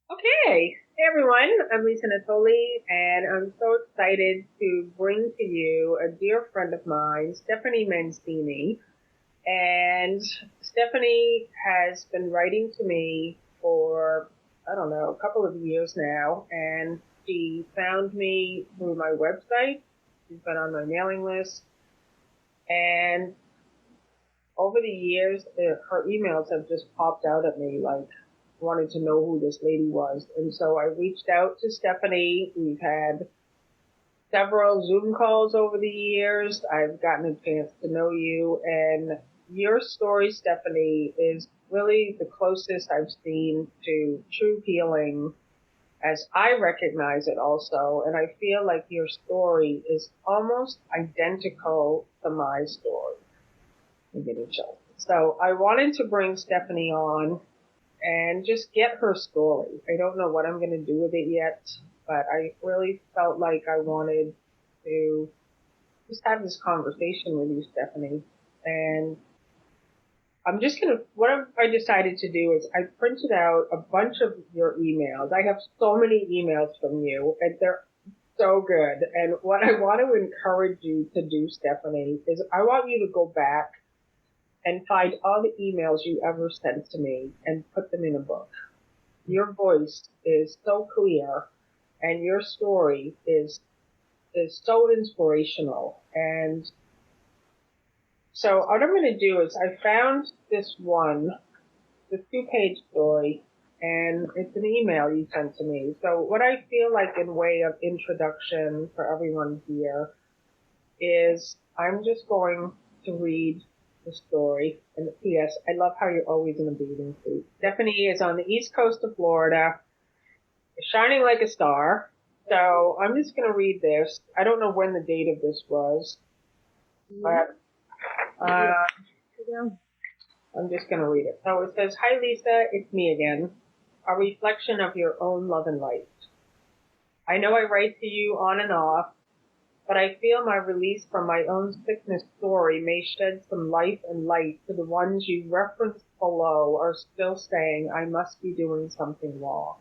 Okay, hey everyone, I'm Lisa Natoli, and I'm so excited to bring to you a dear friend of mine, Stephanie Mancini. And Stephanie has been writing to me for, I don't know, a couple of years now, and she found me through my website. She's been on my mailing list, and over the years, her emails have just popped out at me like wanted to know who this lady was. And so I reached out to Stephanie. We've had several Zoom calls over the years. I've gotten a chance to know you, and your story, Stephanie, is really the closest I've seen to true healing as I recognize it also. And I feel like your story is almost identical to my story. I'm getting chills. So I wanted to bring Stephanie on and just get her story. I don't know what I'm going to do with it yet, but I really felt like I wanted to just have this conversation with you, Stephanie. And I'm just going to, I decided to do is I printed out a bunch of your emails. I have so many emails from you, and they're so good. And what I want to encourage you to do, Stephanie, is I want you to go back and find all the emails you ever sent to me and put them in a book. Your voice is so clear and your story is so inspirational. And so what I'm going to do is I found this one, the 2-page story, and it's an email you sent to me. So what I feel like in way of introduction for everyone here is I'm just going to read the story. And P.S. I love how you're always in a bathing suit. Stephanie is on the east coast of Florida, shining like a star. So I'm just going to read this. I don't know when the date of this was, but I'm just going to read it. So it says, "Hi Lisa, it's me again. A reflection of your own love and light. I know I write to you on and off, but I feel my release from my own sickness story may shed some life and light to the ones you referenced below are still saying I must be doing something wrong.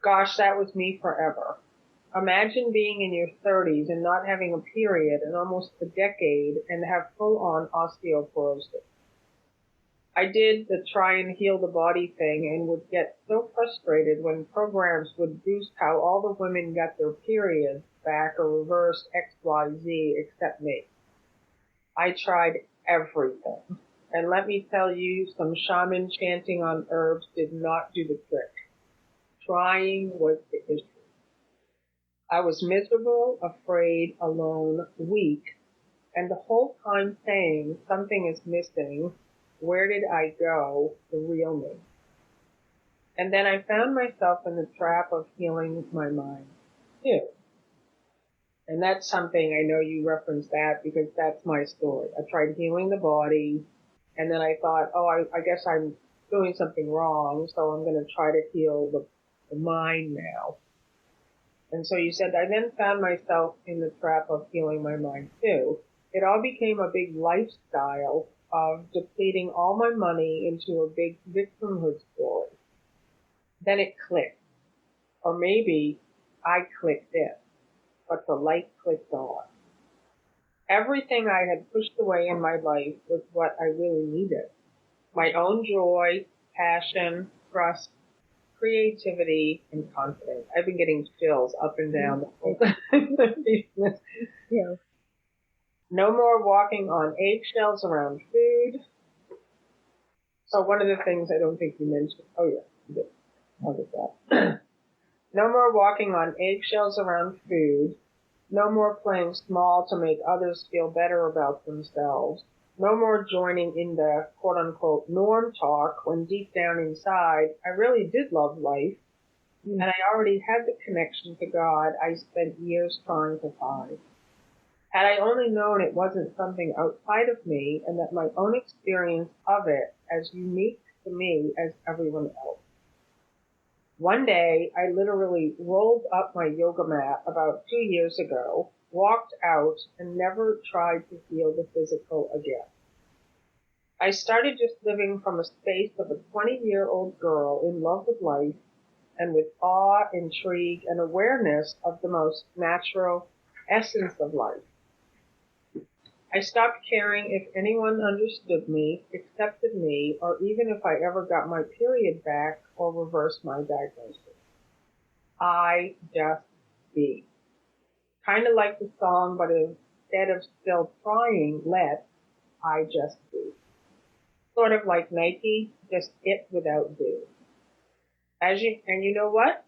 Gosh, that was me forever. Imagine being in your 30s and not having a period in almost a decade and have full-on osteoporosis. I did the try and heal the body thing and would get so frustrated when programs would boost how all the women got their periods back or reversed XYZ except me. I tried everything. And let me tell you, some shaman chanting on herbs did not do the trick. Trying was the issue. I was miserable, afraid, alone, weak, and the whole time saying something is missing. Where did I go? The real me. And then I found myself in the trap of healing my mind, too. And that's something I know you referenced that because that's my story. I tried healing the body, and then I thought, oh, I guess I'm doing something wrong, so I'm going to try to heal the mind now. And so you said, I then found myself in the trap of healing my mind, too. It all became a big lifestyle of depleting all my money into a big victimhood story. Then it clicked. Or maybe I clicked it, but the light clicked on. Everything I had pushed away in my life was what I really needed. My own joy, passion, trust, creativity, and confidence. I've been getting chills up and down the whole time. Yeah. No more walking on eggshells around food. So one of the things I don't think you mentioned, oh yeah, you did. I'll get that. No more walking on eggshells around food. No more playing small to make others feel better about themselves. No more joining in the quote-unquote norm talk when deep down inside I really did love life and I already had the connection to God I spent years trying to find. Had I only known it wasn't something outside of me and that my own experience of it as unique to me as everyone else. One day, I literally rolled up my yoga mat about 2 years ago, walked out, and never tried to heal the physical again. I started just living from a space of a 20-year-old girl in love with life, and with awe, intrigue, and awareness of the most natural essence of life. I stopped caring if anyone understood me, accepted me, or even if I ever got my period back or reversed my diagnosis. I just be. Kind of like the song, but instead of still trying, I just be. Sort of like Nike, just it without do. And you know what?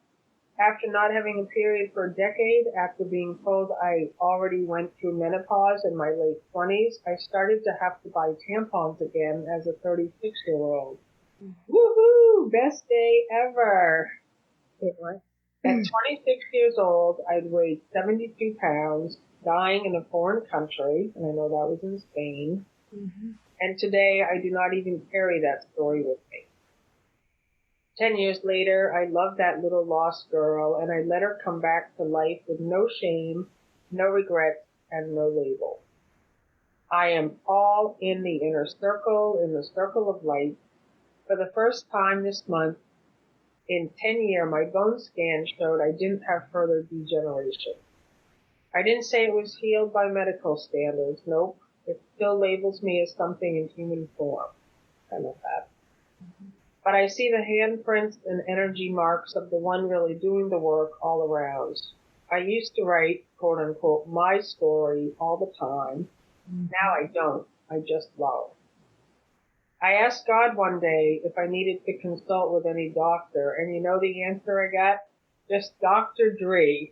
After not having a period for a decade, after being told I already went through menopause in my late 20s, I started to have to buy tampons again as a 36-year-old. Woohoo! Best day ever! It was. At 26 years old, I'd weighed 72 pounds, dying in a foreign country, and I know that was in Spain. Mm-hmm. And today, I do not even carry that story with me. 10 years later, I love that little lost girl, and I let her come back to life with no shame, no regrets, and no label. I am all in the inner circle, in the circle of light. For the first time this month, in 10 years, my bone scan showed I didn't have further degeneration. I didn't say it was healed by medical standards. Nope. It still labels me as something in human form. I love that. But I see the handprints and energy marks of the one really doing the work all around. I used to write, quote unquote, my story all the time. Now I don't. I just love. I asked God one day if I needed to consult with any doctor, and you know the answer I got? Just Dr. Dre,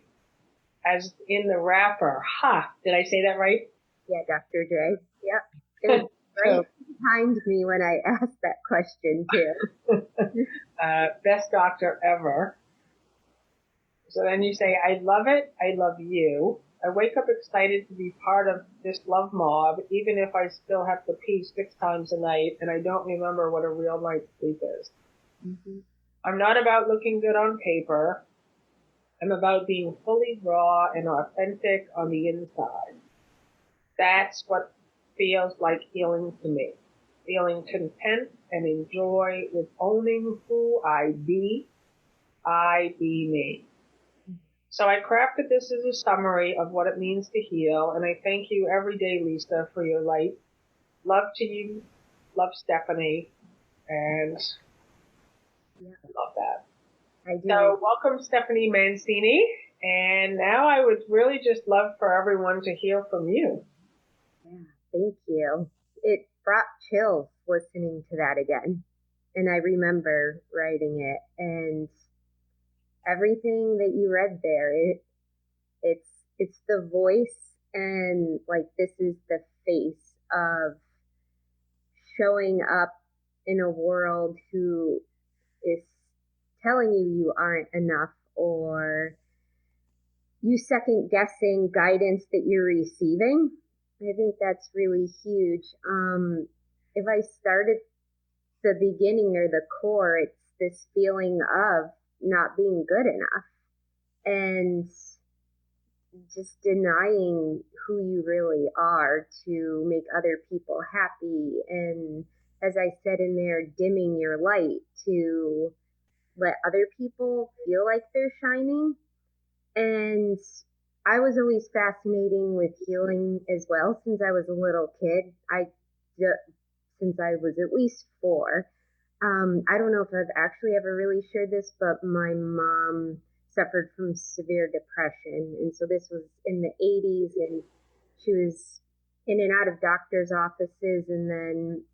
as in the rapper. Ha! Did I say that right? Yeah, Dr. Dre. Yep. It was right behind me when I asked that question, too. Best doctor ever. So then you say, I love it. I love you. I wake up excited to be part of this love mob, even if I still have to pee 6 times a night and I don't remember what a real night's sleep is. Mm-hmm. I'm not about looking good on paper. I'm about being fully raw and authentic on the inside. That's what feels like healing to me. Feeling content and enjoy with owning who I be me. So I crafted this as a summary of what it means to heal, and I thank you every day, Lisa, for your light. Love to you. Love Stephanie. And yeah. I love that. I do. So welcome, Stephanie Mancini. And now I would really just love for everyone to hear from you. Yeah, thank you. It brought chills listening to that again. And I remember writing it, and everything that you read there, it's the voice, and like this is the face of showing up in a world who is telling you aren't enough, or you second guessing guidance that you're receiving. I think that's really huge. If I started the beginning or the core, it's this feeling of not being good enough and just denying who you really are to make other people happy. And as I said in there, dimming your light to let other people feel like they're shining. And I was always fascinating with healing as well since I was a little kid. Since I was at least 4. I don't know if I've actually ever really shared this, but my mom suffered from severe depression. And so this was in the 80s, and she was in and out of doctor's offices. And then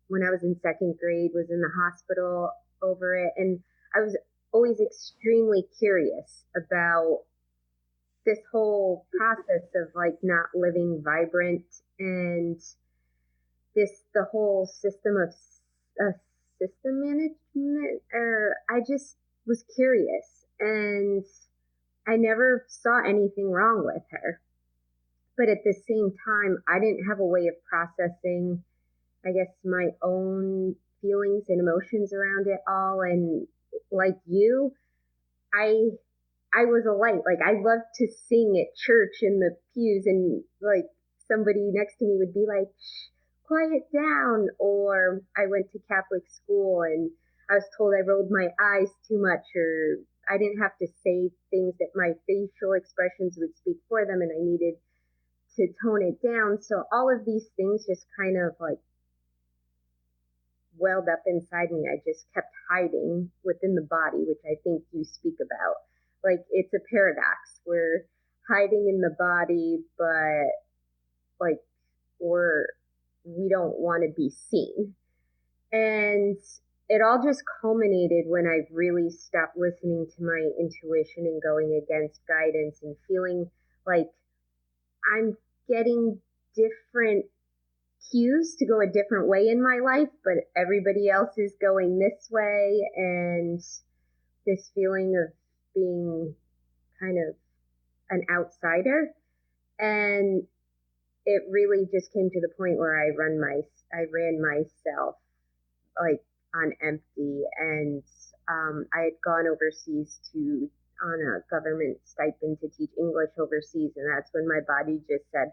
when I was in 2nd grade, was in the hospital over it. And I was always extremely curious about this whole process of like not living vibrant, and the whole system of system management, or I just was curious, and I never saw anything wrong with her. But at the same time, I didn't have a way of processing, I guess, my own feelings and emotions around it all. And like you, I was a light. Like I loved to sing at church in the pews, and like somebody next to me would be like, shh, quiet down. Or I went to Catholic school, and I was told I rolled my eyes too much, or I didn't have to say things, that my facial expressions would speak for them, and I needed to tone it down. So all of these things just kind of like welled up inside me. I just kept hiding within the body, which I think you speak about. Like it's a paradox. We're hiding in the body, but like we don't want to be seen. And it all just culminated when I really stopped listening to my intuition and going against guidance and feeling like I'm getting different cues to go a different way in my life, but everybody else is going this way. And this feeling of being kind of an outsider. And it really just came to the point where I ran myself like on empty. And I had gone overseas to on a government stipend to teach English overseas, and that's when my body just said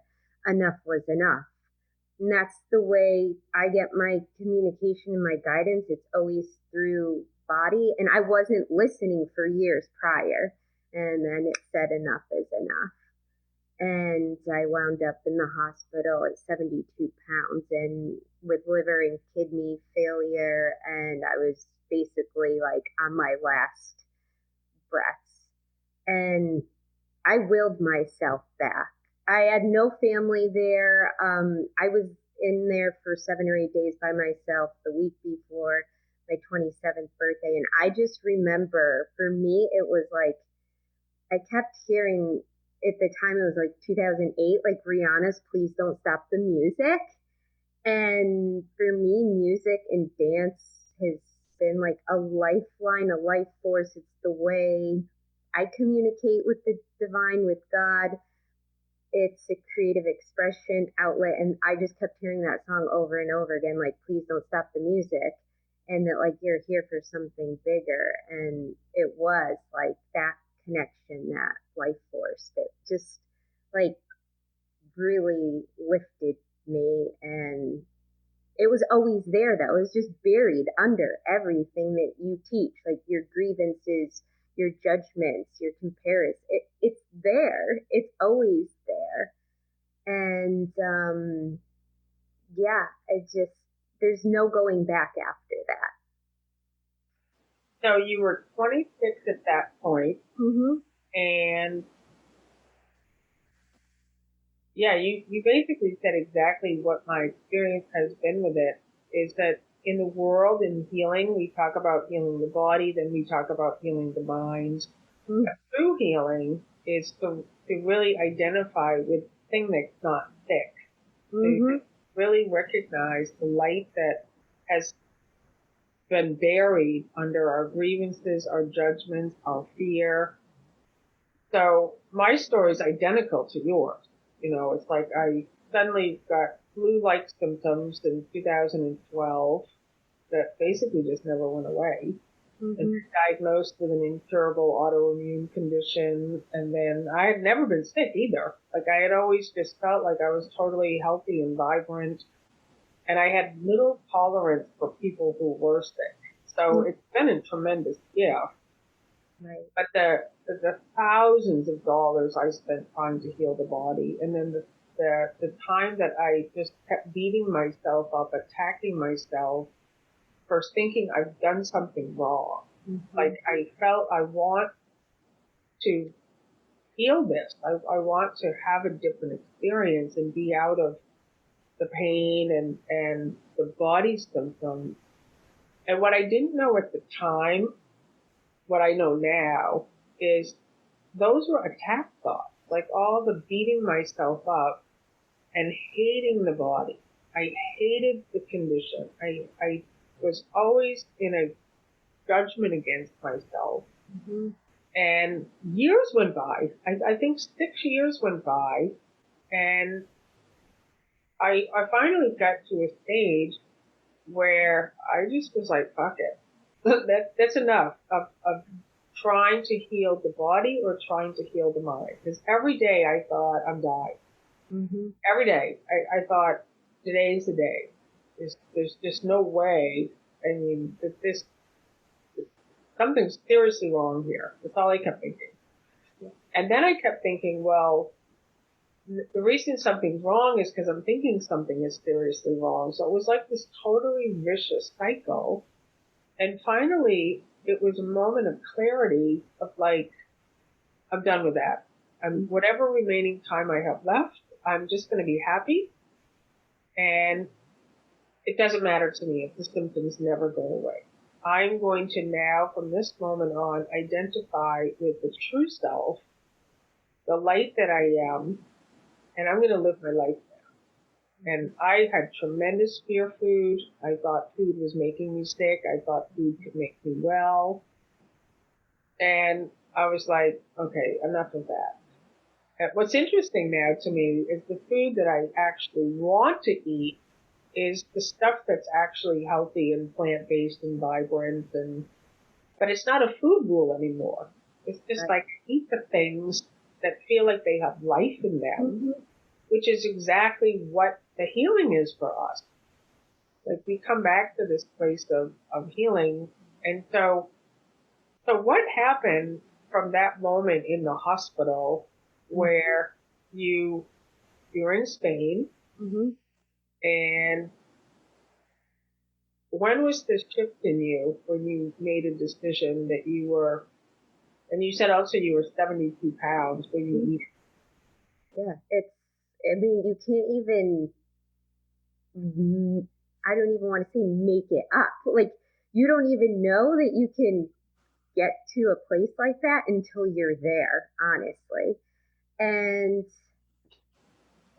enough was enough. And that's the way I get my communication and my guidance. It's always through body, and I wasn't listening for years prior, and then it said enough is enough. And I wound up in the hospital at 72 pounds and with liver and kidney failure. And I was basically like on my last breaths. And I willed myself back. I had no family there. I was in there for 7 or 8 days by myself the week before my 27th birthday. And I just remember, for me, it was like, I kept hearing, at the time it was like 2008, like Rihanna's Please Don't Stop the Music. And for me, music and dance has been like a lifeline, a life force. It's the way I communicate with the divine, with God. It's a creative expression outlet. And I just kept hearing that song over and over again, like, please don't stop the music. And that, like, you're here for something bigger. And it was like that connection, that life force that just like really lifted me. And it was always there, though. It was just buried under everything that you teach, like your grievances, your judgments, your comparisons. It's there. It's always there. And yeah, there's no going back after that. So you were 26 at that point, Mm-hmm. and yeah, you basically said exactly what my experience has been with it, is that in the world in healing, we talk about healing the body, then we talk about healing the mind. Mm-hmm. True healing is to really identify with the thing that's not sick, Mm-hmm. to really recognize the light that has been buried under our grievances, our judgments, our fear. So my story is identical to yours. You know, it's like I suddenly got flu-like symptoms in 2012 that basically just never went away. Mm-hmm. And diagnosed with an incurable autoimmune condition. And then I had never been sick either. Like I had always just felt like I was totally healthy and vibrant. And I had little tolerance for people who were sick. So it's been a tremendous gift. Right. But the thousands of dollars I spent trying to heal the body, and then the time that I just kept beating myself up, attacking myself for thinking I've done something wrong. Mm-hmm. Like I felt I want to heal this. I want to have a different experience and be out of the pain and the body symptoms. And what I didn't know at the time, what I know now, is those were attack thoughts, like all the beating myself up and hating the body. I hated the condition. I was always in a judgment against myself. Mm-hmm. And years went by. I think 6 years went by, and I finally got to a stage where I just was like, fuck it. That's enough of trying to heal the body or trying to heal the mind. Because every day I thought I'm dying. Mm-hmm. Every day I thought today's the day. There's just no way. I mean, that this something's seriously wrong here. That's all I kept thinking. And then I kept thinking, well, the reason something's wrong is because I'm thinking something is seriously wrong. So it was like this totally vicious cycle. And finally, it was a moment of clarity of like, I'm done with that. Whatever remaining time I have left, I'm just going to be happy. And it doesn't matter to me if the symptoms never go away. I'm going to now, from this moment on, identify with the true self, the light that I am, and I'm going to live my life now. And I had tremendous fear of food. I thought food was making me sick. I thought food could make me well. And I was like, okay, enough of that. And what's interesting now to me is the food that I actually want to eat is the stuff that's actually healthy and plant-based and vibrant, but it's not a food rule anymore. It's just Right. like eat the things that feel like they have life in them, which is exactly what the healing is for us. Like we come back to this place of healing. And so what happened from that moment in the hospital where you're in Spain, Mm-hmm. and when was this shift in you when you made a decision that you were, and you said also you were 72 pounds when you eat? Yeah, I mean, you can't even, I don't even want to say make it up. Like, you don't even know that you can get to a place like that until you're there, honestly. And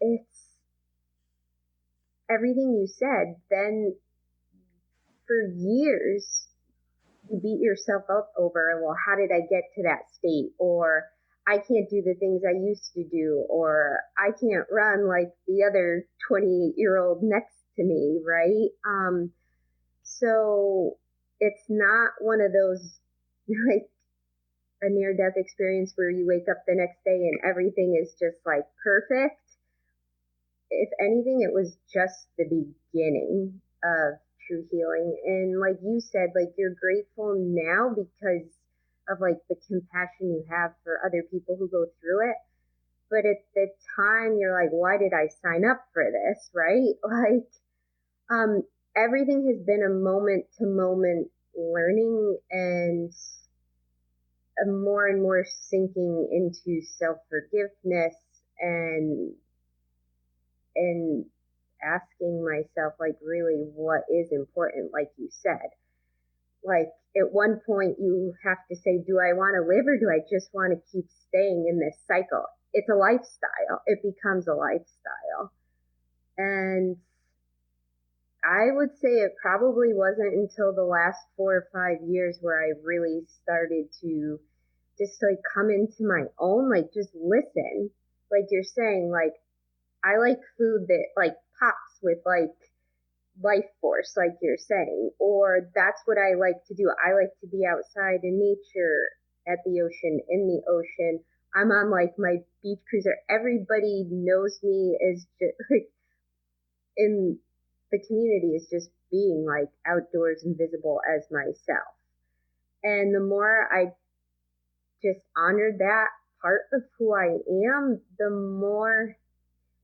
it's everything you said. Then for years, you beat yourself up over, well, how did I get to that state? Or I can't do the things I used to do, or I can't run like the other 28-year-old next to me, right? So it's not one of those like a near death experience where you wake up the next day and everything is just like perfect. If anything, it was just the beginning of true healing. And like you said, like you're grateful now because of like the compassion you have for other people who go through it. But at the time, you're like, why did I sign up for this? Right? Like, um, everything has been a moment to moment learning and a more and more sinking into self forgiveness and and asking myself like really what is important, like you said. Like at one point you have to say, do I want to live or do I just want to keep staying in this cycle? It's a lifestyle. It becomes a lifestyle. And I would say it probably wasn't until the last 4 or 5 years where I really started to just like come into my own, like just listen. Like you're saying, like I like food that like pops with like life force, like you're saying, or that's what I like to do. I like to be outside in nature, at the ocean, in the ocean. I'm on like my beach cruiser. Everybody knows me as just like in the community is just being like outdoors and visible as myself. And the more I just honored that part of who I am, the more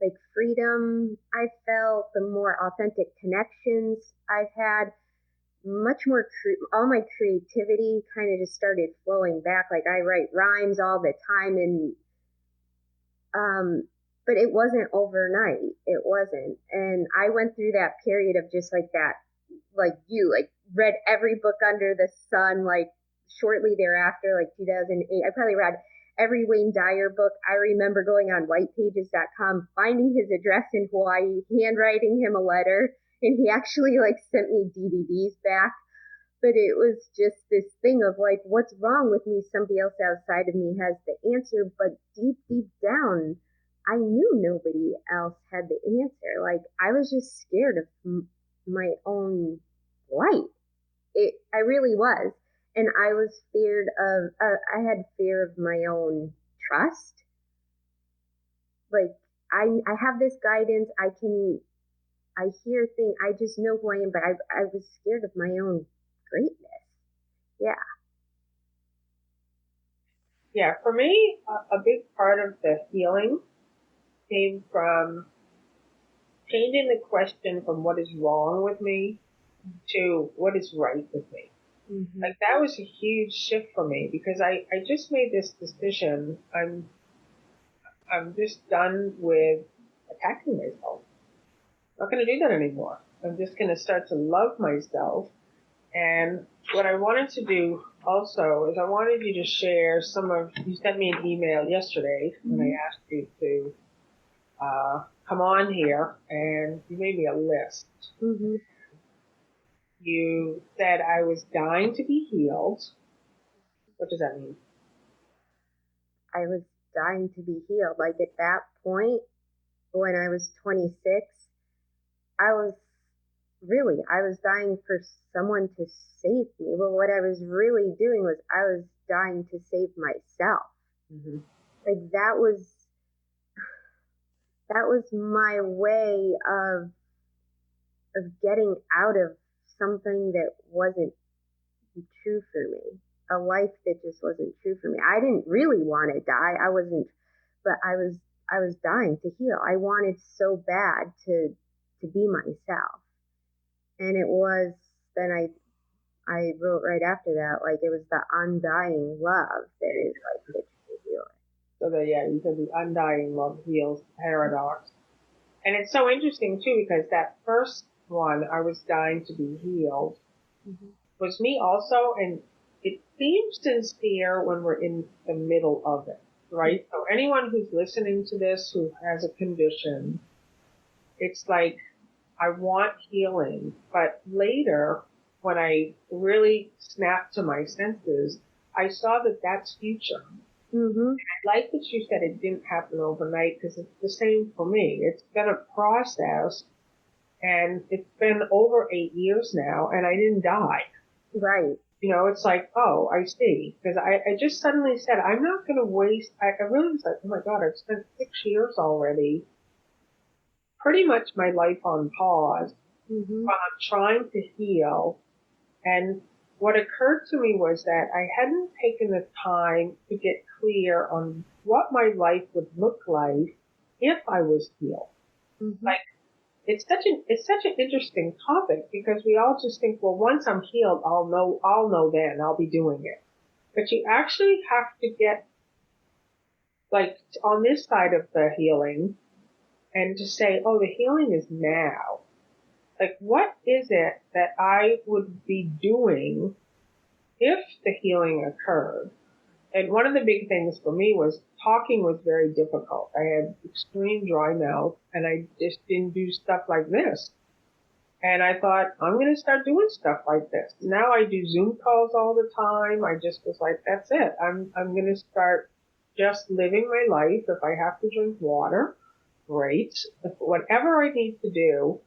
like freedom I felt, the more authentic connections I've had, much more, all my creativity kind of just started flowing back. Like I write rhymes all the time and, um, but it wasn't overnight. It wasn't. And I went through that period of just like that, like you, like read every book under the sun, like shortly thereafter, like 2008. I probably read every Wayne Dyer book. I remember going on whitepages.com, finding his address in Hawaii, handwriting him a letter, and he actually like sent me DVDs back. But it was just this thing of like, what's wrong with me? Somebody else outside of me has the answer. But deep, deep down, I knew nobody else had the answer. Like, I was just scared of my own light. I really was. And I was feared of, I had fear of my own trust. Like, I have this guidance. I hear things. I just know who I am, but I was scared of my own greatness. Yeah. Yeah, for me, a big part of the healing came from changing the question from what is wrong with me to what is right with me. Mm-hmm. Like that was a huge shift for me because I just made this decision. I'm just done with attacking myself. I'm not going to do that anymore. I'm just going to start to love myself. And what I wanted to do also is I wanted you to share you sent me an email yesterday when I asked you to come on here and you made me a list. Mm-hmm. You said I was dying to be healed. What does that mean? I was dying to be healed. Like at that point, when I was 26, I was I was dying for someone to save me. But what I was really doing was I was dying to save myself. Mm-hmm. Like that was my way of getting out of something that wasn't true for me. A life that just wasn't true for me. I didn't really want to die. I wasn't, but I was dying to heal. I wanted so bad to be myself. And it was then I wrote right after that, like it was the undying love that is like the true healer. So that, yeah, you said the undying love heals paradox. And it's so interesting too because that first one, I was dying to be healed, Mm-hmm. was me also, and it seems sincere when we're in the middle of it, right? So anyone who's listening to this who has a condition, it's like, I want healing, but later, when I really snapped to my senses, I saw that that's future. Mm-hmm. I like that you said it didn't happen overnight because it's the same for me. It's been a process and it's been over 8 years now and I didn't die. Right. It's like, oh, I see. Because I just suddenly said, I'm not going to waste, I really was like, oh my God, I've spent 6 years already, pretty much my life on pause, Mm-hmm. while I'm trying to heal. And what occurred to me was that I hadn't taken the time to get clear on what my life would look like if I was healed. Mm-hmm. Like, it's such an interesting topic because we all just think, well, once I'm healed, I'll know then, I'll be doing it. But you actually have to get, like, on this side of the healing and to say, oh, the healing is now. Like, what is it that I would be doing if the healing occurred? And one of the big things for me was talking was very difficult. I had extreme dry mouth and I just didn't do stuff like this. And I thought, I'm going to start doing stuff like this. Now I do Zoom calls all the time. I just was like, that's it. I'm going to start just living my life. If I have to drink water, great. If whatever I need to do,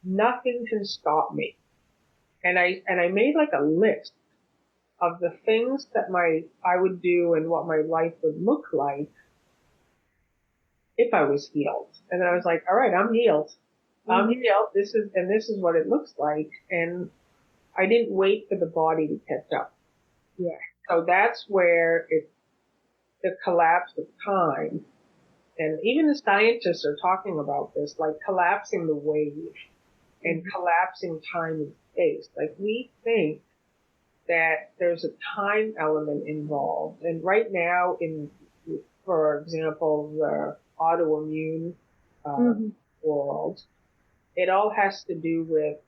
nothing can stop me. And I made like a list of the things that I would do and what my life would look like if I was healed. And then I was like, all right, I'm healed. I'm Mm-hmm. healed. This is what it looks like. And I didn't wait for the body to catch up. Yeah. So that's where the collapse of time, and even the scientists are talking about this, like collapsing the wave and Mm-hmm. collapsing time and space. Like we think that there's a time element involved. And right now for example, the autoimmune, uh, Mm-hmm. world, it all has to do with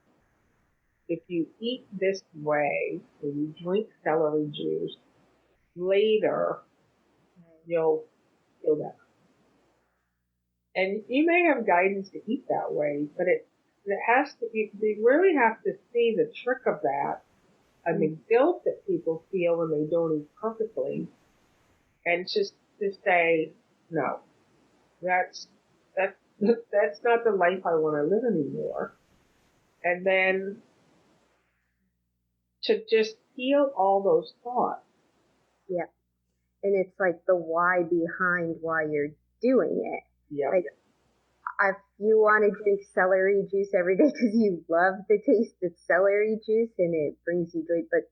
if you eat this way, or you drink celery juice, later you'll feel better. And you may have guidance to eat that way, but it has to be, you really have to see the trick of that and the guilt that people feel when they don't eat perfectly and just to say, no, that's, that's, that's not the life I want to live anymore. And then to just feel all those thoughts. Yeah. And it's like the why behind why you're doing it. Yeah. Like if you want to drink celery juice every day because you love the taste of celery juice and it brings you joy, but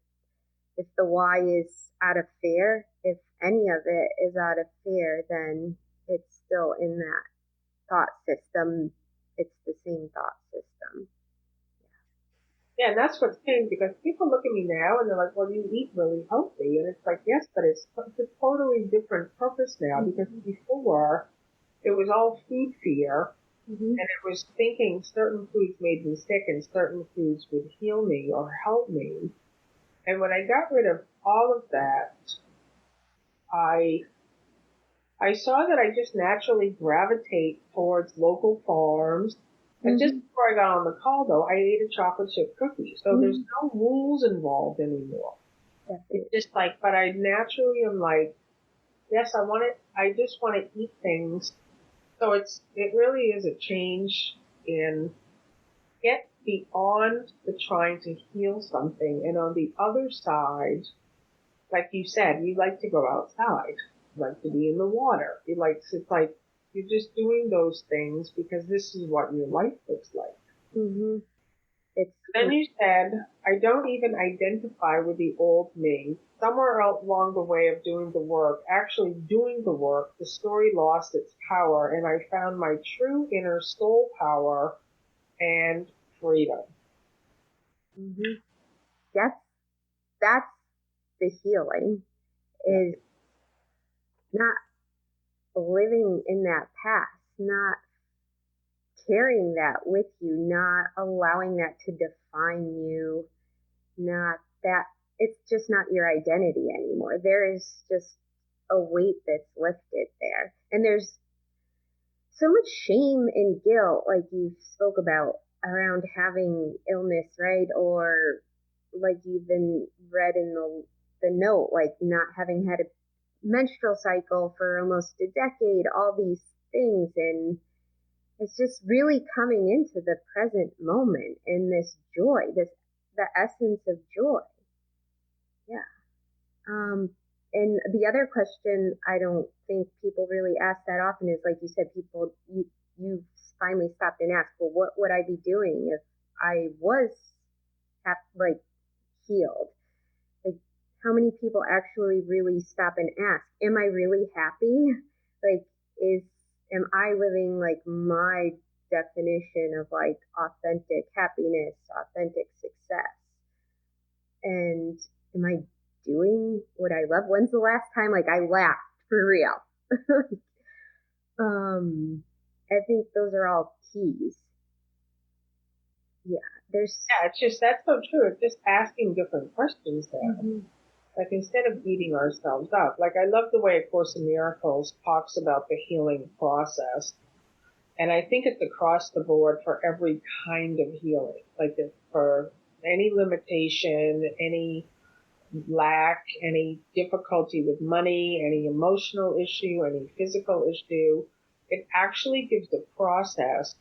if the why is out of fear, if any of it is out of fear, then it's still in that thought system. It's the same thought system. Yeah, and that's what's changed because people look at me now and they're like, well, you eat really healthy. And it's like, yes, but it's a totally different purpose now because before it was all food fear and it was thinking certain foods made me sick and certain foods would heal me or help me. And when I got rid of all of that, I I saw that I just naturally gravitate towards local farms. And just before I got on the call, though, I ate a chocolate chip cookie. So there's no rules involved anymore. It's just like, but I naturally am like, yes, I just want to eat things. So it really is a change in get beyond the trying to heal something. And on the other side, like you said, you like to go outside. You like to be in the water. It's like you're just doing those things because this is what your life looks like. Mm-hmm. Then you said, I don't even identify with the old me. Somewhere along the way of doing the work, actually doing the work, the story lost its power and I found my true inner soul power and freedom. Mm-hmm. Yes, that's the healing, is not living in that past, not carrying that with you, not allowing that to define you, not that it's just not your identity anymore. There is just a weight that's lifted there. And there's so much shame and guilt, like you spoke about, around having illness, right? Or like you've been read in the note, like not having had a menstrual cycle for almost a decade, all these things. And it's just really coming into the present moment in this joy, the essence of joy. Yeah. And the other question I don't think people really ask that often is, like you said, you finally stopped and asked, well, what would I be doing if I was like healed? Like, how many people actually really stop and ask, am I really happy? Like, am I living like my definition of like authentic happiness, authentic success? And am I doing what I love? When's the last time like I laughed for real? I think those are all keys. Yeah, That's so true. It's just asking different questions there. Like instead of beating ourselves up, like I love the way A Course in Miracles talks about the healing process. And I think it's across the board for every kind of healing, like for any limitation, any lack, any difficulty with money, any emotional issue, any physical issue. It actually gives the process.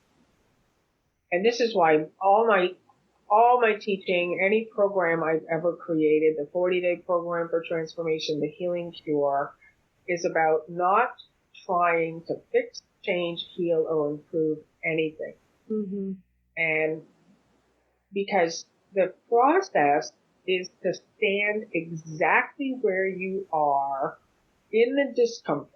And this is why all my teaching, any program I've ever created, the 40-day program for transformation, the healing cure, is about not trying to fix, change, heal, or improve anything. And because the process is to stand exactly where you are in the discomfort,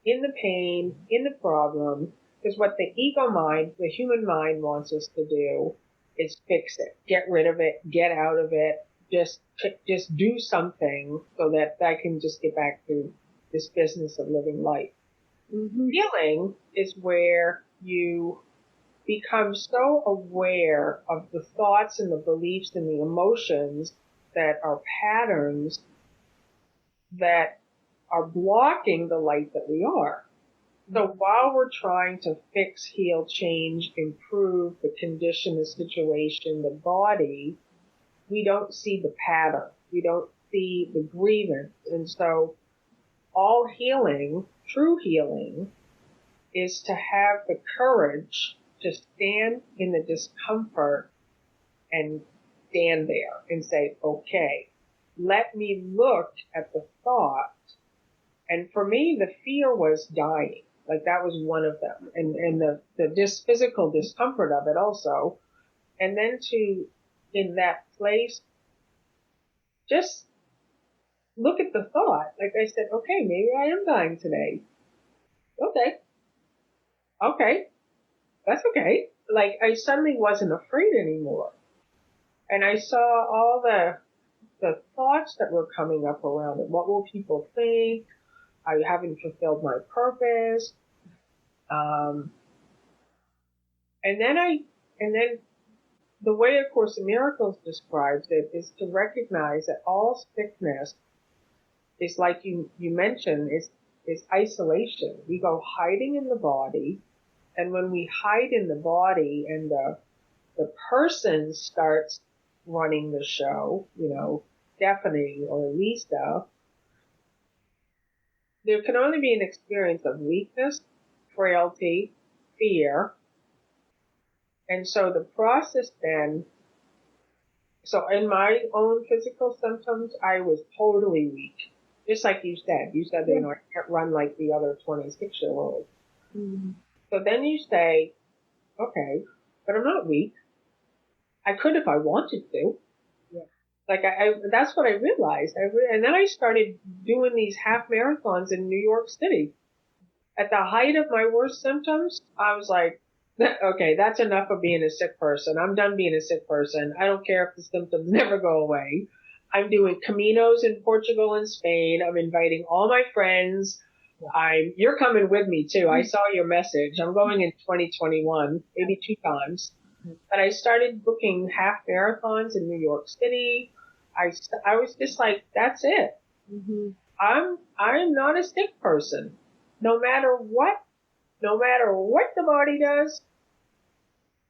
in the pain, in the problem, because what the ego mind, the human mind wants us to do is fix it, get rid of it, get out of it, just do something so that I can just get back to this business of living life. Healing is where you become so aware of the thoughts and the beliefs and the emotions that are patterns that are blocking the light that we are. So while we're trying to fix, heal, change, improve the condition, the situation, the body, we don't see the pattern. We don't see the grievance. And so all healing, true healing, is to have the courage to stand in the discomfort and stand there and say, okay, let me look at the thought. And for me, the fear was dying. Like that was one of them. And the physical discomfort of it also. And then in that place, just look at the thought. Like I said, okay, maybe I am dying today. Okay. Okay. That's okay. Like I suddenly wasn't afraid anymore. And I saw all the thoughts that were coming up around it. What will people think? I haven't fulfilled my purpose. Um, and then and then the way A Course in Miracles describes it is to recognize that all sickness is like you mentioned, is isolation. We go hiding in the body, and when we hide in the body and the person starts running the show, Stephanie or Lisa, there can only be an experience of weakness, frailty, fear. And so the process then, so in my own physical symptoms, I was totally weak. Just like you said. You said, I can't run like the other 26-year-olds. Mm-hmm. So then you say, okay, but I'm not weak. I could if I wanted to. Yeah. Like that's what I realized. And then I started doing these half marathons in New York City. At the height of my worst symptoms, I was like, okay, that's enough of being a sick person. I'm done being a sick person. I don't care if the symptoms never go away. I'm doing Caminos in Portugal and Spain. I'm inviting all my friends. You're coming with me too. I saw your message. I'm going in 2021, maybe 2 times. But I started booking half marathons in New York City. I was just like, that's it. Mm-hmm. I'm not a sick person. No matter what the body does,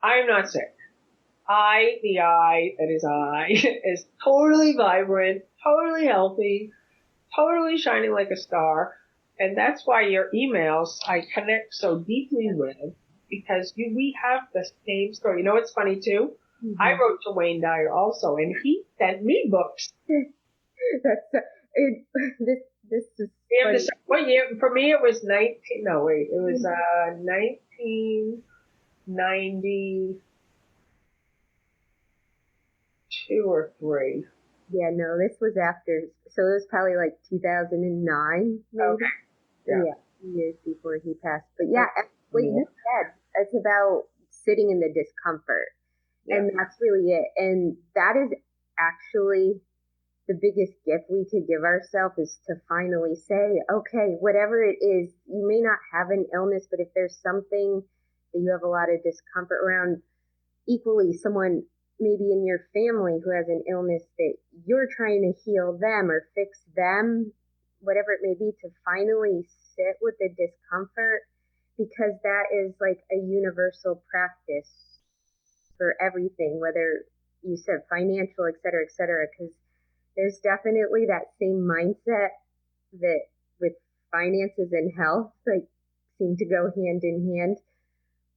I'm not sick. The I that is I, is totally vibrant, totally healthy, totally shining like a star. And that's why your emails I connect so deeply with, because we have the same story. You know what's funny too? Mm-hmm. I wrote to Wayne Dyer also, and he sent me books. This is what year? For me, it was 1992 or 3. Yeah, no, this was after, so it was probably like 2009, maybe. Okay. Yeah, years before he passed. But yeah, what you said, it's about sitting in the discomfort. Yeah. And that's really it. And that is actually the biggest gift we could give ourselves, is to finally say, okay, whatever it is, you may not have an illness, but if there's something that you have a lot of discomfort around, equally someone maybe in your family who has an illness that you're trying to heal them or fix them, whatever it may be, to finally sit with the discomfort, because that is like a universal practice for everything, whether you said financial, et cetera, because there's definitely that same mindset that with finances and health, like, seem to go hand in hand.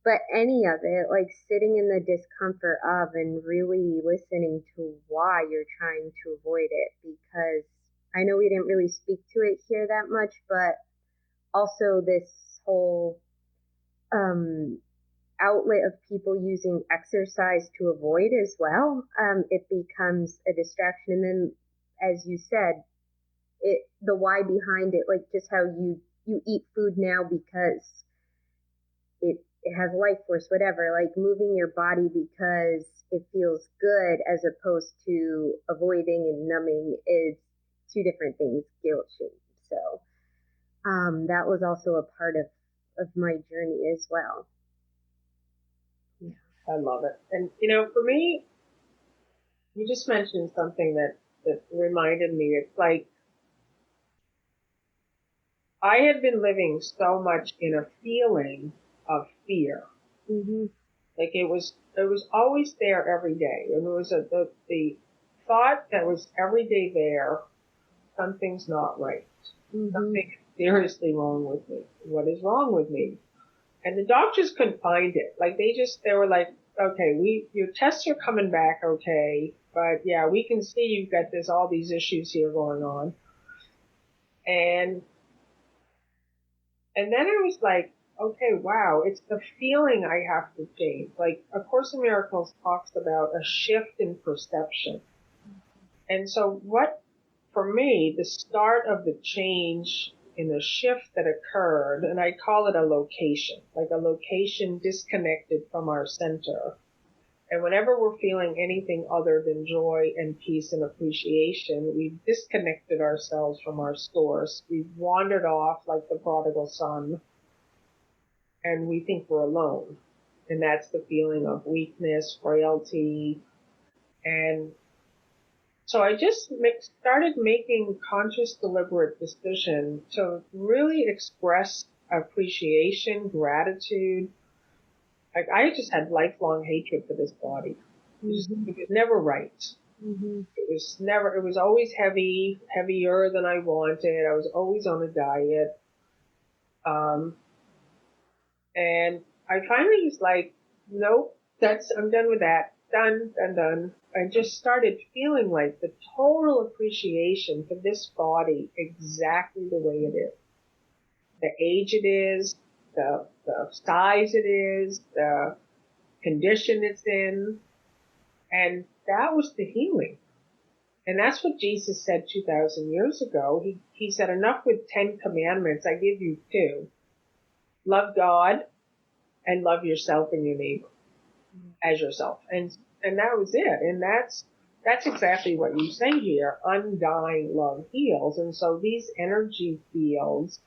But any of it, like sitting in the discomfort of and really listening to why you're trying to avoid it, because I know we didn't really speak to it here that much, but also this whole outlet of people using exercise to avoid as well. It becomes a distraction. And then, as you said, the why behind it, like just how you eat food now because it has life force, whatever, like moving your body because it feels good as opposed to avoiding and numbing is 2 different things, guilt, shame. So that was also a part of my journey as well. Yeah, I love it. And, for me, you just mentioned something that reminded me. It's like, I had been living so much in a feeling of fear. Mm-hmm. Like it was always there every day. And it was the thought that was every day there, something's not right. Mm-hmm. Something seriously wrong with me. What is wrong with me? And the doctors couldn't find it. Like they were like, okay, your tests are coming back okay, but yeah, we can see you've got all these issues here going on. And then I was like, okay, wow, it's the feeling I have to change. Like A Course in Miracles talks about a shift in perception. And so what for me, the start of the change in the shift that occurred, and I call it a location, like a location disconnected from our center. And whenever we're feeling anything other than joy and peace and appreciation, we've disconnected ourselves from our source. We've wandered off like the prodigal son, and we think we're alone. And that's the feeling of weakness, frailty. And so I just started making conscious, deliberate decision to really express appreciation, gratitude. Like I just had lifelong hatred for this body. It was never right. It was always heavier than I wanted. I was always on a diet. Um, and I finally was like, nope, I'm done with that. Done. I just started feeling like the total appreciation for this body exactly the way it is. The age it is, the size it is, the condition it's in. And that was the healing. And that's what Jesus said 2,000 years ago. He said, enough with 10 commandments. I give you 2. Love God and love yourself and your neighbor as yourself. And that was it. And that's exactly what you say here. Undying love heals. And so these energy fields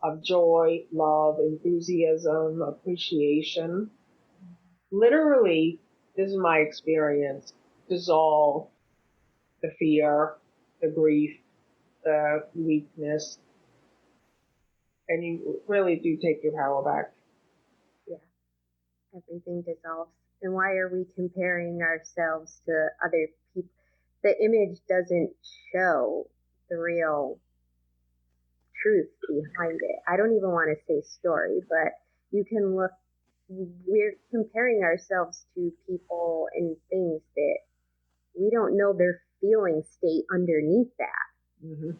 of joy, love, enthusiasm, appreciation, literally, this is my experience, dissolve the fear, the grief, the weakness, and you really do take your power back. Yeah, everything dissolves. And why are we comparing ourselves to other people? The image doesn't show the real truth behind it. I don't even want to say story, but you can look, we're comparing ourselves to people and things that we don't know their feeling state underneath that. Mm-hmm.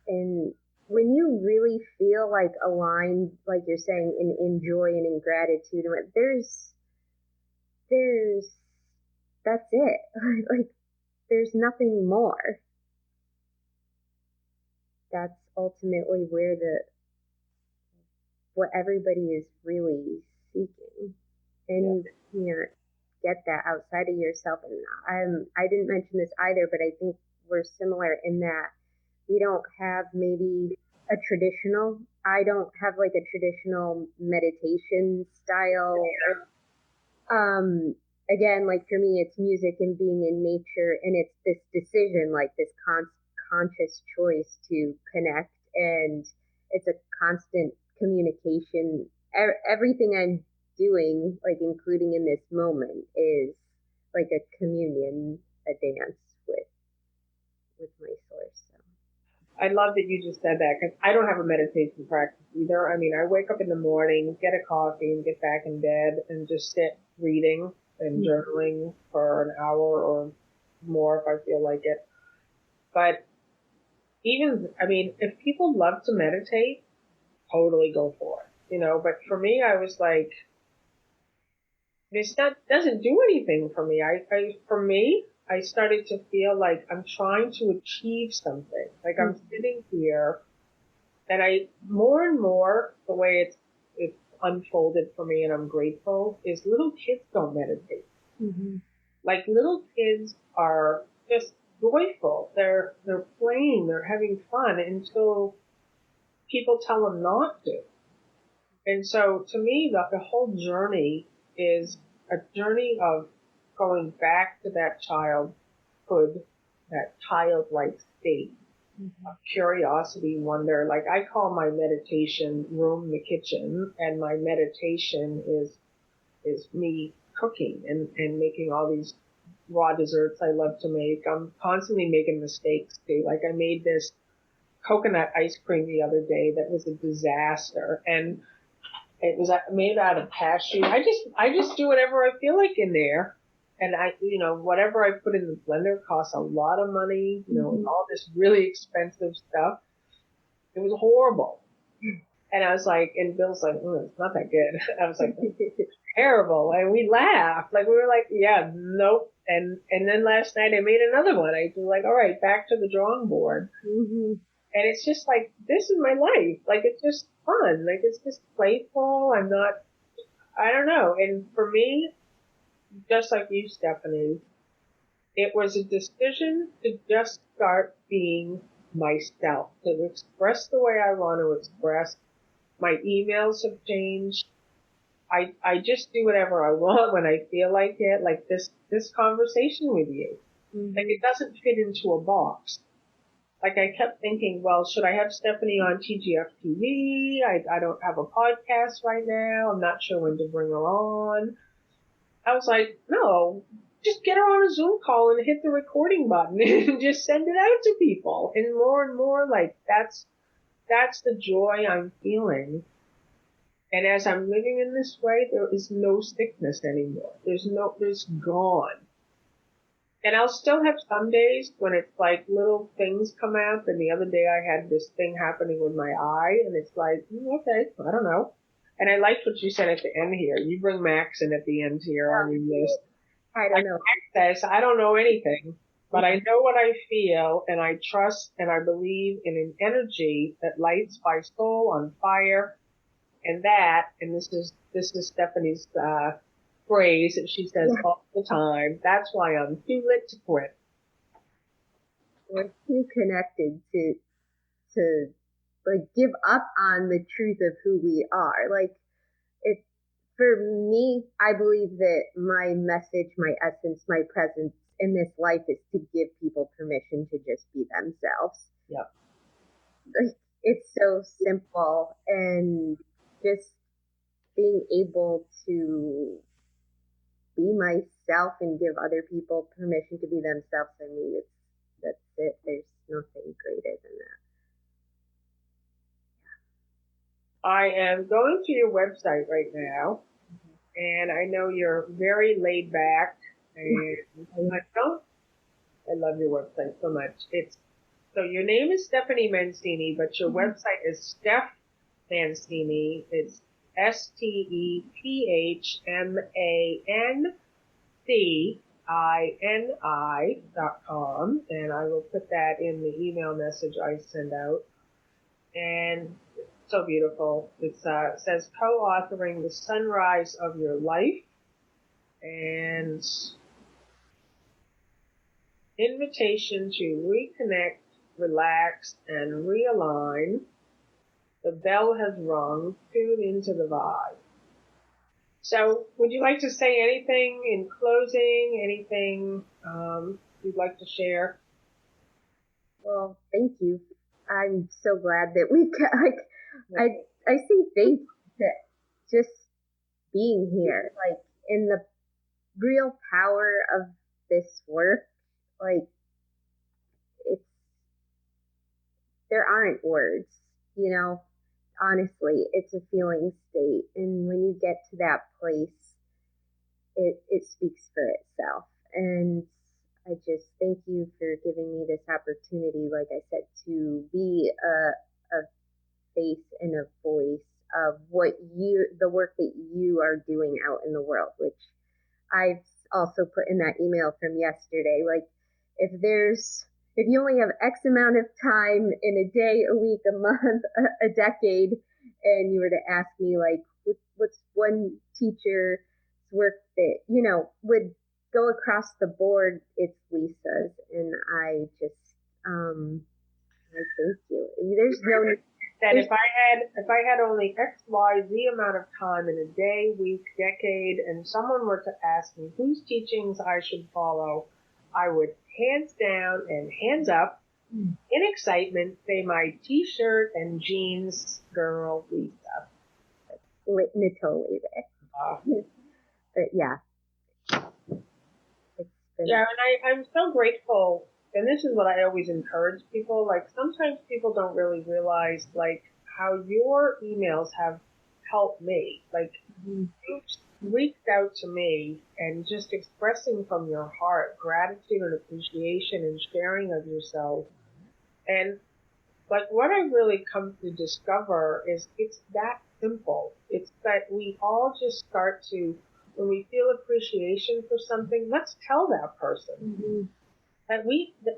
And when you really feel like aligned, like you're saying, in joy and in gratitude, there's, that's it. Like, there's nothing more. That's ultimately where what everybody is really seeking. And you can't get that outside of yourself. And I didn't mention this either, but I think we're similar in that we don't have maybe I don't have like a traditional meditation style. Again, like for me, it's music and being in nature, and it's this decision, like this conscious choice to connect, and it's a constant communication. Everything I'm doing, like including in this moment, is like a communion, a dance with my source. So. I love that you just said that because I don't have a meditation practice either. I mean, I wake up in the morning, get a coffee, and get back in bed and just sit reading and journaling for an hour or more if I feel like it. But if people love to meditate, totally go for it, but for me, I was like, doesn't do anything for me. I started to feel like I'm trying to achieve something. Like I'm sitting here and more and more, the way it's unfolded for me and I'm grateful is little kids don't meditate. Mm-hmm. Like little kids are just joyful. They're playing, they're having fun until people tell them not to. And so to me, the whole journey is a journey of going back to that childhood, that childlike state of curiosity, wonder. Like I call my meditation room the kitchen, and my meditation is me cooking and making all these raw desserts I love to make. I'm constantly making mistakes too. Like I made this coconut ice cream the other day that was a disaster, and it was made out of cashew. I just do whatever I feel like in there. And whatever I put in the blender costs a lot of money, all this really expensive stuff. It was horrible. And I was like, and Bill's like, it's not that good. I was like, it's terrible. And we laughed. Like, we were like, yeah, nope. And then last night I made another one. I was like, all right, back to the drawing board. Mm-hmm. And it's just like, this is my life. Like, it's just fun. Like, it's just playful. I don't know. And for me, just like you, Stephanie, it was a decision to just start being myself, to express the way I want to express. My emails have changed. I just do whatever I want when I feel like it, like this conversation with you. Mm-hmm. Like, it doesn't fit into a box. Like, I kept thinking, well, should I have Stephanie on TGF TV? I don't have a podcast right now. I'm not sure when to bring her on. I was like, no, just get her on a Zoom call and hit the recording button and just send it out to people. And more, like, that's the joy I'm feeling. And as I'm living in this way, there is no sickness anymore. There's gone. And I'll still have some days when it's like little things come out. And the other day I had this thing happening with my eye, and it's like, okay, I don't know. And I liked what you said at the end here. You bring Max in at the end here on your list. I don't know. Max says, I don't know anything, but I know what I feel, and I trust and I believe in an energy that lights my soul on fire. And this is Stephanie's phrase that she says all the time. That's why I'm too lit to quit. We're too connected to like give up on the truth of who we are. Like, it for me, I believe that my message, my essence, my presence in this life is to give people permission to just be themselves. Yep. Like, it's so simple, and just being able to be myself and give other people permission to be themselves. I mean, that's it. There's nothing greater than that. I am going to your website right now, and I know you're very laid back, and I love your website so much. So your name is Stephanie Mancini, but your website is Steph Mancini. It's StephaNCini.com, and I will put that in the email message I send out. And so beautiful. It says co-authoring the sunrise of your life, and invitation to reconnect, relax, and realign. The bell has rung. Tune into the vibe. So, would you like to say anything in closing? Anything you'd like to share? Well, thank you. I'm so glad that we got, like, I say thank you to just being here, like, in the real power of this work. Like, it's, there aren't words, you know, honestly, it's a feeling state. And when you get to that place, it speaks for itself. And I just thank you for giving me this opportunity, like I said, to be a face and a voice of the work that you are doing out in the world, which I've also put in that email from yesterday. Like, if you only have X amount of time in a day, a week, a month, a decade, and you were to ask me, like, what's one teacher's work that, would go across the board, it's Lisa's. And I just, I thank you. There's no that if I had only X, Y, Z amount of time in a day, week, decade, and someone were to ask me whose teachings I should follow, I would hands down and hands up in excitement say my t-shirt and jeans girl, Lisa. totally there. But yeah. Yeah, and I'm so grateful, and this is what I always encourage people, like, sometimes people don't really realize, like, how your emails have helped me. Like, you reached out to me and just expressing from your heart gratitude and appreciation and sharing of yourself. And Like what I really come to discover is it's that simple. It's that we all just start to, when we feel appreciation for something, let's tell that person. Mm-hmm. And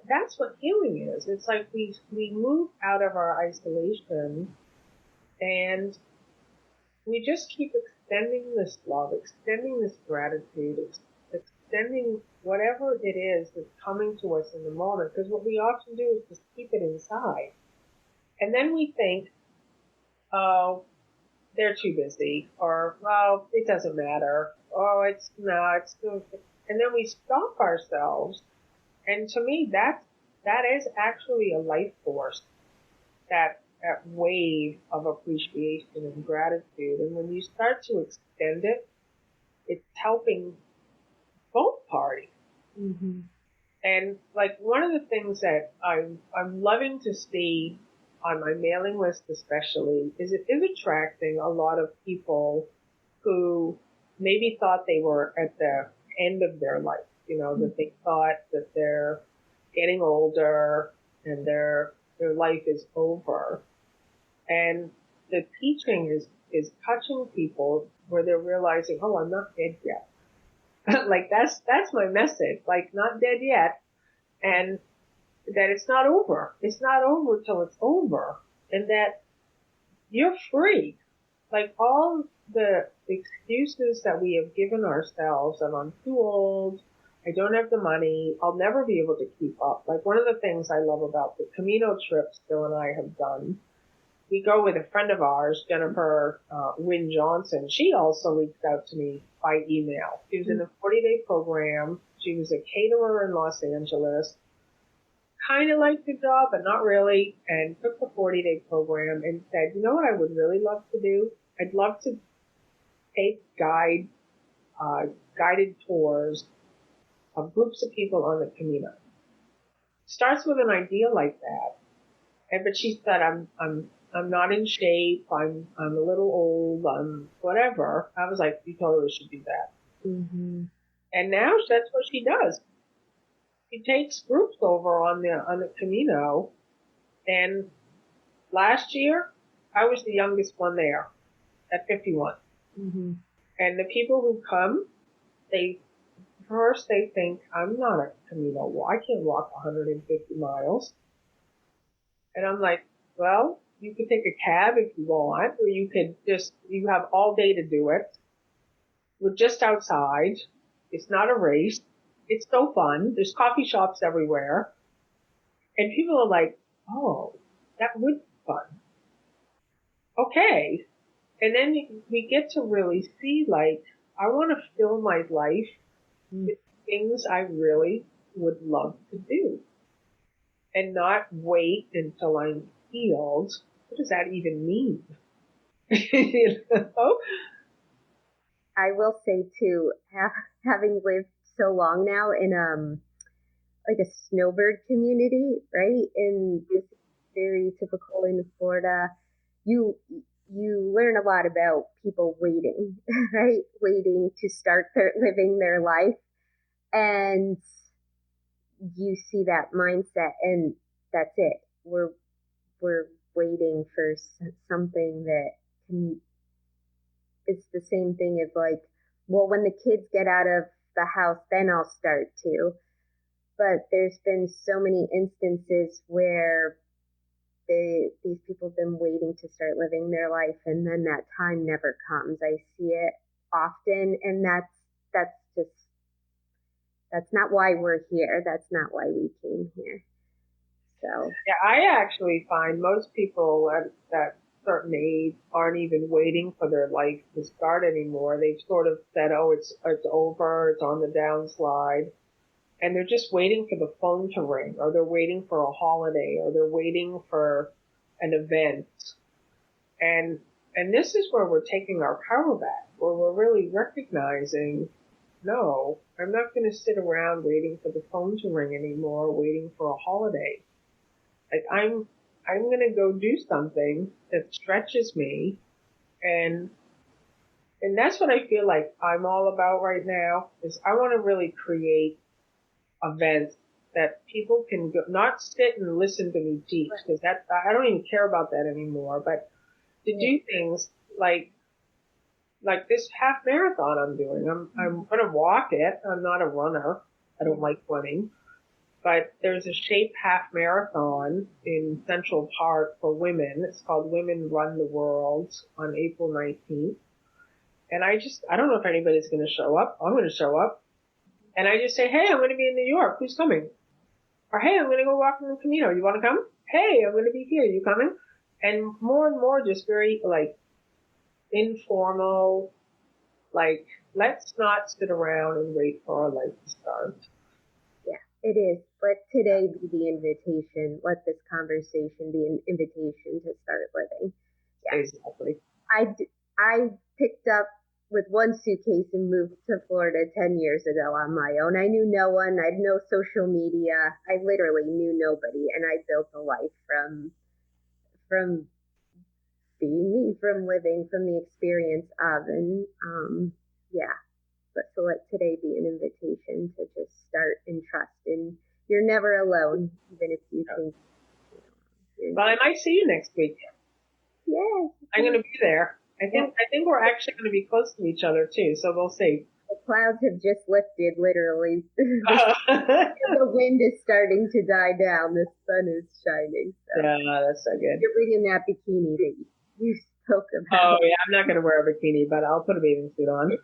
that's what healing is. It's like we move out of our isolation and we just keep extending this love, extending this gratitude, extending whatever it is that's coming to us in the moment. Because what we often do is just keep it inside. And then we think, oh, they're too busy, or, well, it doesn't matter, oh, it's not, it's good. And then we stop ourselves. And to me, that is actually a life force, that wave of appreciation and gratitude. And when you start to extend it, it's helping both parties. Mm-hmm. And like one of the things that I'm loving to see on my mailing list especially is it is attracting a lot of people who maybe thought they were at the end of their life, that they thought that they're getting older and their life is over. And the teaching is touching people where they're realizing, oh, I'm not dead yet. Like that's my message. Like not dead yet, and that it's not over. It's not over till it's over, and that you're free. Like all the excuses that we have given ourselves, that I'm too old, I don't have the money, I'll never be able to keep up. Like one of the things I love about the Camino trips Bill and I have done, we go with a friend of ours, Jennifer Wynne Johnson. She also reached out to me by email. She was in a 40-day program. She was a caterer in Los Angeles. Kind of liked the job, but not really, and took the 40-day program and said, you know what I would really love to do? I'd love to take guided tours of groups of people on the Camino. Starts with an idea like that. But she said, I'm not in shape. I'm a little old. I'm whatever. I was like, you totally should do that. Mm-hmm. And now that's what she does. She takes groups over on the Camino. And last year, I was the youngest one there at 51. Mm-hmm. And the people who come, they first they think I'm not a Camino. I can't walk 150 miles. And I'm like, well, you could take a cab if you want, or you have all day to do it. We're just outside. It's not a race. It's so fun. There's coffee shops everywhere. And people are like, oh, that would be fun. Okay. And then we get to really see, like, I want to fill my life with things I really would love to do and not wait until I'm healed. What does that even mean? You know? I will say too, having lived so long now in like a snowbird community, right? In this very typical in Florida, you you learn a lot about people waiting, right? Waiting to start living their life, and you see that mindset, and that's it. We're waiting for something that can. It's the same thing as like, well, when the kids get out of the house, then I'll start to. But there's been so many instances where these people have been waiting to start living their life, and then that time never comes. I see it often, and that's just that's not why we're here. That's not why we came here. So Yeah, I actually find most people at that certain age aren't even waiting for their life to start anymore. They've sort of said, oh, it's over, it's on the downslide. And they're just waiting for the phone to ring, or they're waiting for a holiday, or they're waiting for an event. And and this is where we're taking our power back, where we're really recognizing, no, I'm not going to sit around waiting for the phone to ring anymore, waiting for a holiday. Like I'm going to go do something that stretches me, and and that's what I feel like I'm all about right now. Is I want to really create events that people can go, not sit and listen to me teach, because that, I don't even care about that anymore, but to do things like this half marathon I'm doing. I'm going to walk it. I'm not a runner. I don't like running. But there's a Shape half marathon in Central Park for women. It's called Women Run the World on April 19th. And I don't know if anybody's going to show up. I'm going to show up. And I just say, hey, I'm going to be in New York. Who's coming? Or hey, I'm going to go walk in the Camino. You want to come? Hey, I'm going to be here. You coming? And more just very like informal, like let's not sit around and wait for our life to start. Yeah, it is. Let today be the invitation. Let this conversation be an invitation to start living. Yeah. Exactly. I picked up with one suitcase and moved to Florida 10 years ago on my own. I knew no one. I had no social media. I literally knew nobody, and I built a life from being me, from living, from the experience of, and yeah. But so let today be an invitation to just start and trust, and you're never alone, even if you think. Well, I might see you next week. Yes, I'm going to be there. I think we're actually going to be close to each other too, so we'll see. The clouds have just lifted, literally. The wind is starting to die down. The sun is shining. So. Yeah, that's so good. You're bringing that bikini that you spoke about. Oh yeah, I'm not going to wear a bikini, but I'll put a bathing suit on.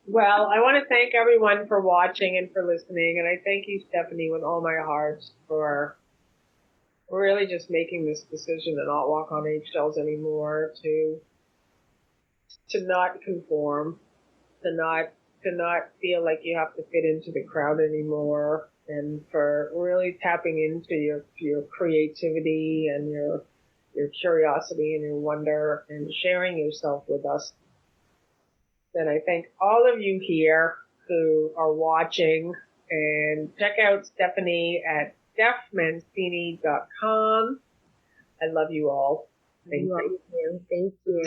Well, I want to thank everyone for watching and for listening, and I thank you, Stephanie, with all my heart for really just making this decision to not walk on eggshells anymore, to not conform, to not feel like you have to fit into the crowd anymore, and for really tapping into your creativity and your curiosity and your wonder and sharing yourself with us. And I thank all of you here who are watching, and check out Stephanie at stephmancini.com. I love you all. Thank you. Thank you.